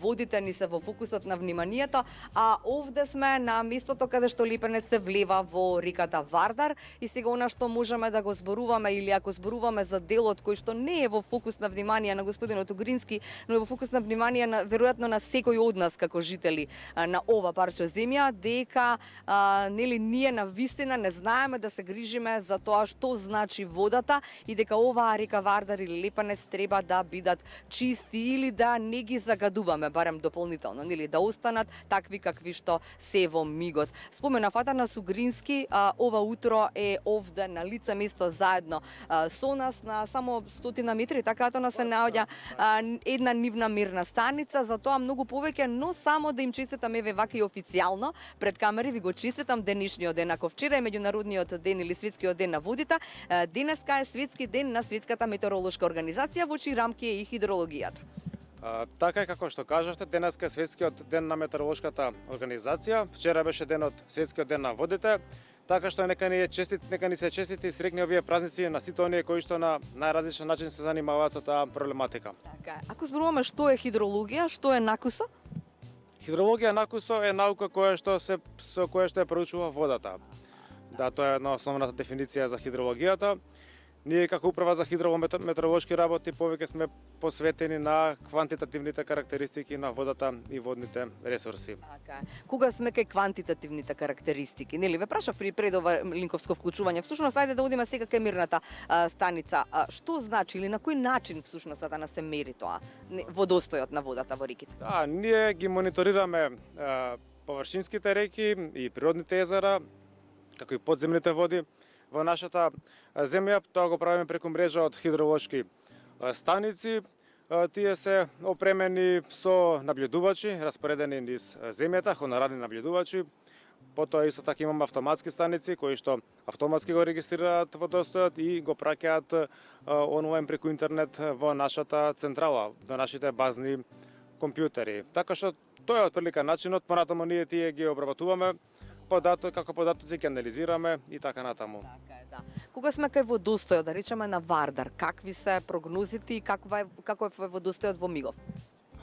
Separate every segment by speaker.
Speaker 1: водите ни се во фокусот на вниманието, а овде сме на местото каде што Лепенец се влева во реката Вардар и сега она што можеме да го зборуваме или ако зборуваме за делот кој што не е во фокус на внимание на господинот Угрински, но е во фокус на внимание на веројатно на секој од нас како жители на ова парче земја, дека нели ние на вистина не знаеме да се грижиме за тоа што значи водата и дека оваа река Вардар или Лепенец треба да бидат чисти или да не ги загадуваме барем дополнително, нели да останат такви какви што се во мигот. Споменав Атанас Угрински, ова утро е овде на лице место заедно со нас на само 100 метри, така тоа се наоѓа една нивна мирна станица, за тоа многу повеќе, но само да им честитам еве вака и официјално пред камери ви го честитам денешниот ден. Ако вчера е меѓународниот ден или светскиот ден на водите, денеска е светски ден на Светската метеоролошка организација, во чии рамки е и хидрологијата.
Speaker 2: Така е како што кажавте, денеска е светскиот ден на метеоролошката организација. Вчера беше денот светскиот ден на водите. Така што нека ни се честити и срекни овие празници на сите оние кои што на најразличен начин се занимаваат со таа проблематика.
Speaker 1: Така е. Ако зборуваме што е хидрологија, што е накусо?
Speaker 2: Хидрологија накусо е наука која што ја проучува водата. Да, тоа е една основната дефиниција за хидрологијата. Ние како управа за хидрометеоролошки работи повеќе сме посветени на квантитативните карактеристики на водата и водните ресурси.
Speaker 1: Така. Кога сме кај квантитативните карактеристики, нели ве прашав пред ова линковско вклучување, всушност ајде да одиме сега кај мирната станица. Што значи или на кој начин всушност да се мери тоа водостојот на водата во реките?
Speaker 2: Да, ние ги мониторираме површинските реки и природните езера, како и подземните води во нашата земја. Тоа го правиме преку мрежа од хидролошки станици. Тие се опремени со наблюдувачи, распоредени низ земјата, хонорарни наблюдувачи. Потоа исто така имаме автоматски станици кои што автоматски го регистрираат водостојот и го праќаат онлайн преку интернет во нашата централа, до нашите базни компјутери. Така што тоа е отприлика начинот, понатаму ние тие ги обработуваме како податоци ги анализираме и така натаму.
Speaker 1: Така е, да. Кога сме кај водостојот, да речеме на Вардар, какви се прогнозите и каков е водостојот во мигов?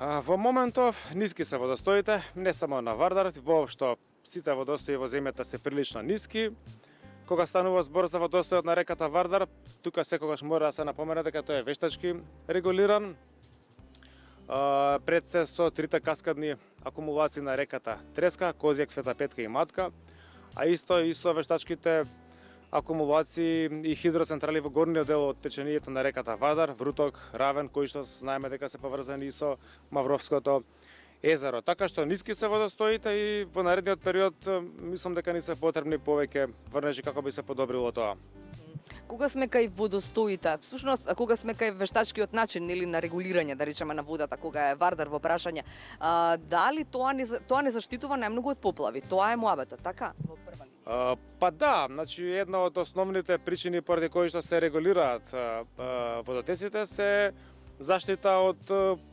Speaker 2: Во моментов ниски се водостоите, не само на Вардар, воопшто сите водостои во земјата се прилично ниски. Кога станува збор за водостојот на реката Вардар, тука секогаш мора да се напомене дека тој е вештачки регулиран. Пред се со трите каскадни акумулации на реката Треска, Козјак, Света Петка и Матка, а исто и со вештачките акумулации и хидроцентрали во горниот дел од течението на реката Вардар, Вруток, Равен, кои што знаеме дека се поврзани и со Мавровското езеро. Така што ниски се водостоите и во наредниот период мислам дека ни се потребни повеќе врнежи како би се подобрило тоа.
Speaker 1: Кога сме кај водостоите, всушност кога сме кај вештачкиот начин или на регулирање, да речеме на водата, кога е Вардар во прашање, дали тоа не заштитува најмногу од поплави? Тоа е муабетот, така? Во прва линија.
Speaker 2: Па да, значи една од основните причини поради кои што се регулираат водотеците се заштита од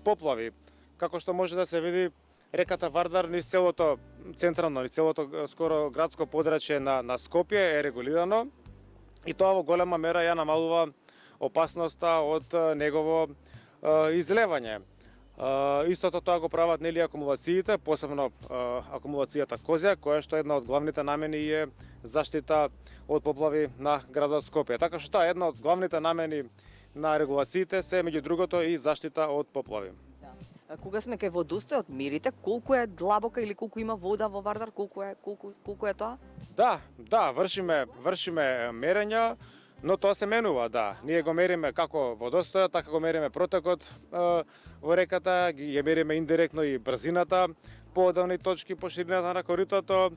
Speaker 2: поплави. Како што може да се види, реката Вардар низ целото централно, низ целото скоро градско подрачје на Скопје е регулирано. И тоа во голема мера ја намалува опасноста од негово излевање. Истото тоа го прават нели акумулациите, посебно акумулацијата Козјак, која што е една од главните намени е заштита од поплави на градот Скопје. Така што таа една од главните намени на регулациите се меѓу другото и заштита од поплави.
Speaker 1: Кога сме кај водостојот, мерите колку е длабока или колку има вода во Вардар, колку е тоа?
Speaker 2: Да, вршиме мерења, но тоа се менува, да. Ние го мериме како водостојот, така го мериме протекот во реката, ги мериме индиректно и брзината по одделни точки по ширината на коритото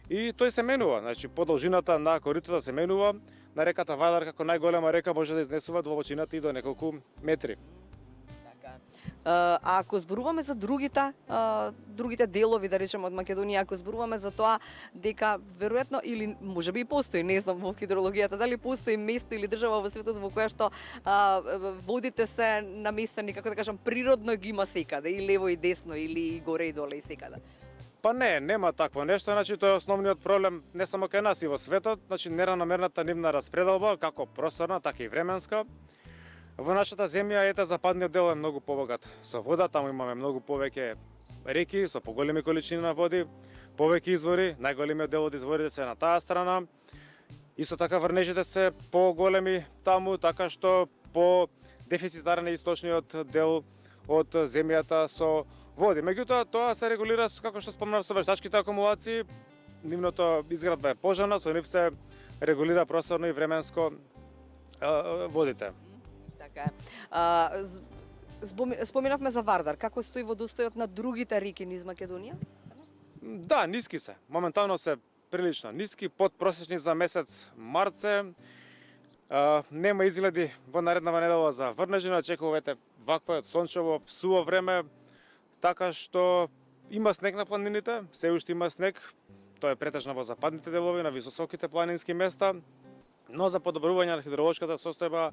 Speaker 2: и тој се менува. Значи, подолжината на коритото се менува. На реката Вардар како најголема река може да изнесува длабочината и до неколку метри.
Speaker 1: А ако зборуваме за другите делови, да речеме, од Македонија, ако зборуваме за тоа дека веројатно или можеби и постои, не знам во хидрологијата, дали постои место или држава во светот во која што водите се наместени, како да кажам, природно ги има секаде, и лево и десно, или и горе и доле и секаде.
Speaker 2: Па не, нема такво нешто, значи тоа е основниот проблем не само кај нас и во светот, значи неравномерната нивна распределба, како просторна, така и временска. Во нашата земја, западниот дел е многу побогат со вода, таму имаме многу повеќе реки со поголеми количини на води, повеќе извори, најголемиот дел од изворите се на таа страна. Исто така врнежите се поголеми таму, така што по дефицитарен е источниот дел од земјата со води. Меѓутоа, тоа се регулира, како што спомнав, со вештачките акумулации. Нивното изградба е пожарна, со нив се регулира просторно и временско водите.
Speaker 1: Така е. Споменавме за Вардар. Како стои водостојот на другите реки низ Македонија?
Speaker 2: Да, ниски се. Моментално се прилично ниски, подпросечни за месец март се. Нема изгледи во нареднава недела за врнежина, очекувате вакво сончево, суво време, така што има снег на планините, се уште има снег, тоа е претежно во западните делови, на високите планински места, но за подобрување на хидролошката состојба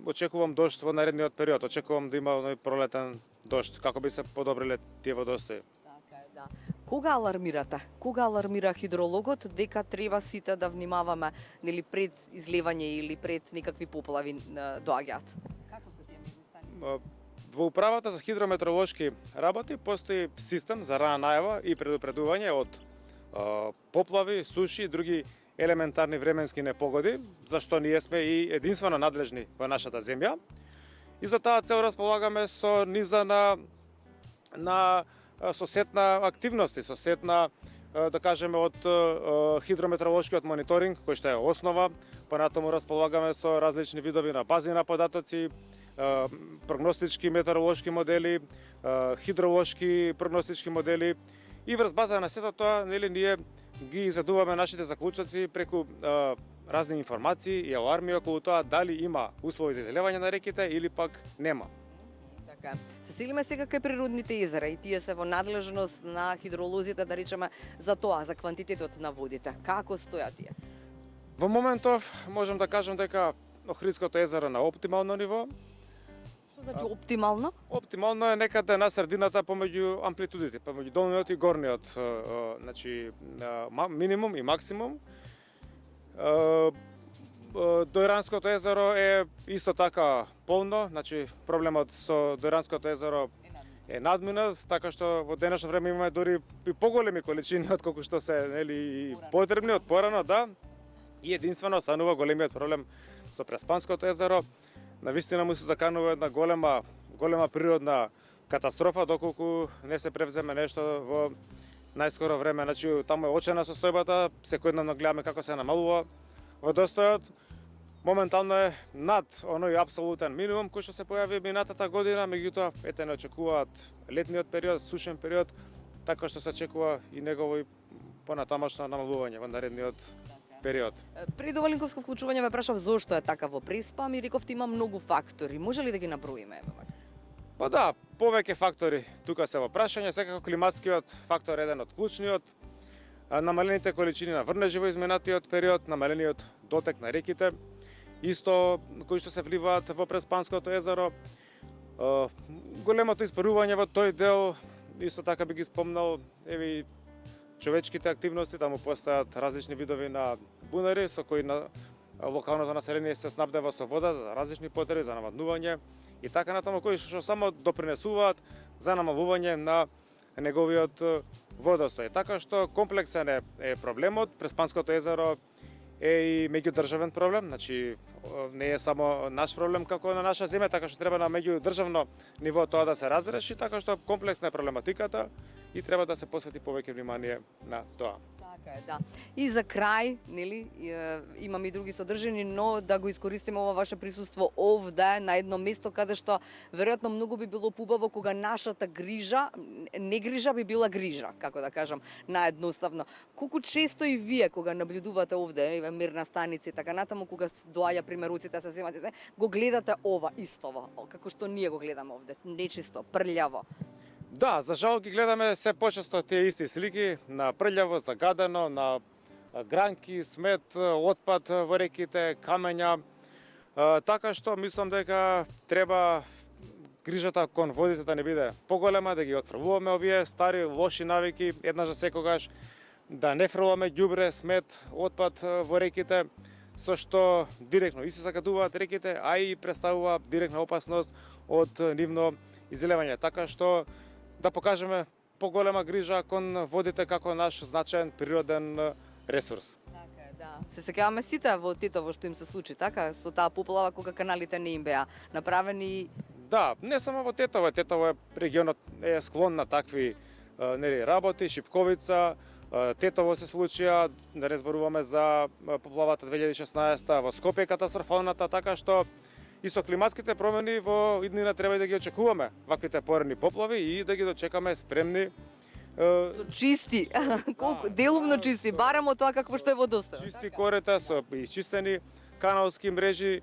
Speaker 2: очекувам дожд во наредниот период, очекувам да има пролетен дожд, како би се подобриле тие водостои.
Speaker 1: Така е, да. Кога алармирате? Кога алармира хидрологот дека треба сите да внимаваме, нели, пред излевање или пред некакви поплави доаѓаат? Како се тие станици?
Speaker 2: Во управата за хидрометеоролошки работи постои систем за рана најава и предупредување од поплави, суши и други елементарни временски непогоди, зашто ние сме и единствено надлежни во нашата земја. И за таа цел располагаме со низа на сосетна активности, сосетна, да кажеме, од хидрометеоролошкиот мониторинг, кој што е основа. Понатаму располагаме со различни видови на бази на податоци, прогностички метеоролошки модели, хидролошки прогностички модели. И врз база на сето тоа, нели, ние ги изведуваме нашите заклучоци преку разни информации и аларми околу тоа дали има услови за излевање на реките или пак нема.
Speaker 1: Така. Се селиме сега кај природните езера и тие се во надлежност на хидролозите, да речеме, за тоа, за квантитетот на водите. Како стојат тие?
Speaker 2: Во моментов можам да кажам дека Охридското езеро на оптимално ниво.
Speaker 1: Што значи оптимално?
Speaker 2: Оптимално е некаде на средината помеѓу амплитудите, помеѓу долниот и горниот, значи минимум и максимум. Дојранското езеро е исто така полно, значи проблемот со Дојранското езеро е надминат, така што во денешно време имаме дури и поголеми количини од колку што се, нели, потребни од порано, да. И единствено останува големиот проблем со Преспанското езеро. Навистина му се заканува една голема природна катастрофа доколку не се превземе нешто во најскоро време. Значи, таму е очена состојбата, секојдневно гледаме како се намалува водостојот. Моментално е над оној апсолутен минимум кој што се појави минатата година, меѓутоа ете не очекуваат летниот период, сушен период, така што се очекува и негово понатамошно намалување во наредниот период.
Speaker 1: Пред ова линковско вклучување ме прашав зошто е така во Преспа, ми рековте има многу фактори. Може ли да ги наброиме?
Speaker 2: Па да, повеќе фактори тука се во прашање, секако климатскиот фактор е еден од клучниот, намалените количини на врнежи во изминатиот период, намалениот дотек на реките, исто кои што се вливаат во Преспанското езеро, големото испарување во тој дел, исто така би ги спомнал, еве човечките активности, таму постојат различни видови на бунари со кои локалното население се снабдува со вода за различни потреби, за наводнување и така натаму, кои што само допринесуваат за намалување на неговиот водостој. Така што комплексен е проблемот. Преспанското езеро е и меѓудржавен проблем, значи не е само наш проблем како на наша земја, така што треба на меѓудржавно ниво тоа да се разреши, така што комплексна е проблематиката и треба да се посвети повеќе внимание на тоа.
Speaker 1: Така е, да. И за крај, нели, имам и други содржини, но да го искористиме ова ваше присуство овде на едно место каде што веројатно многу би било побаво кога нашата грижа, не грижа би била грижа, како да кажам, наедноставно. Колку често и вие кога наблюдувате овде, мирна станица и така натаму, кога доаѓа примеруците се земате, го гледате ова истово, како што ние го гледаме овде, нечисто, прљаво.
Speaker 2: Да, за жал ги гледаме се почесто тие исти слики на прљаво, загадено, на гранки, смет, отпад во реките, камења. Така што мислам дека треба грижата кон водите да не биде поголема, да ги отфрлуваме овие стари лоши навики, еднаш за секогаш, да не фрламе ѓубре, смет, отпад во реките, со што директно и се загадуваат реките, а и представува директна опасност од нивно излевање, така што да покажеме поголема грижа кон водите како наш значаен природен ресурс.
Speaker 1: Така е, да. Се сеќаваме сите во Титово што им се случи, така, со таа поплава кога каналите не им беа направени.
Speaker 2: Да, не само во Тетово, Тетово регионот е склон на такви нели работи, Шипковица, Тетово се случија, да не зборуваме за поплавата 2016 во Скопје катастрофалната, така што и со климатските промени во иднина треба и да ги очекуваме ваквите порани поплави и да ги дочекаме спремни.
Speaker 1: Со чисти, колку делумно чисти, барем од тоа какво што е водостојано.
Speaker 2: Чисти корита со исчистени каналски мрежи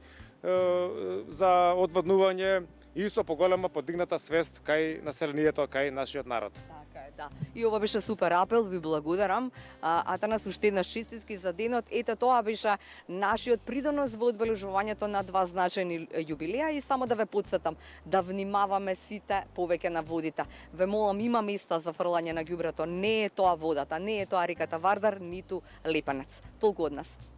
Speaker 2: за одводнување и со поголема подигната свест кај населението, кај нашиот народ.
Speaker 1: Така е, да. И ова беше супер апел, ви благодарам. Атанас, уште еднаш честитки за денот. Ете, тоа беше нашиот придонос во одбележувањето на два значајни јубилеа и само да ве потсетам да внимаваме сите повеќе на водите. Ве молам, има места за фрлање на ѓубрето, не е тоа водата, не е тоа реката Вардар, ниту Лепенец. Толку од нас.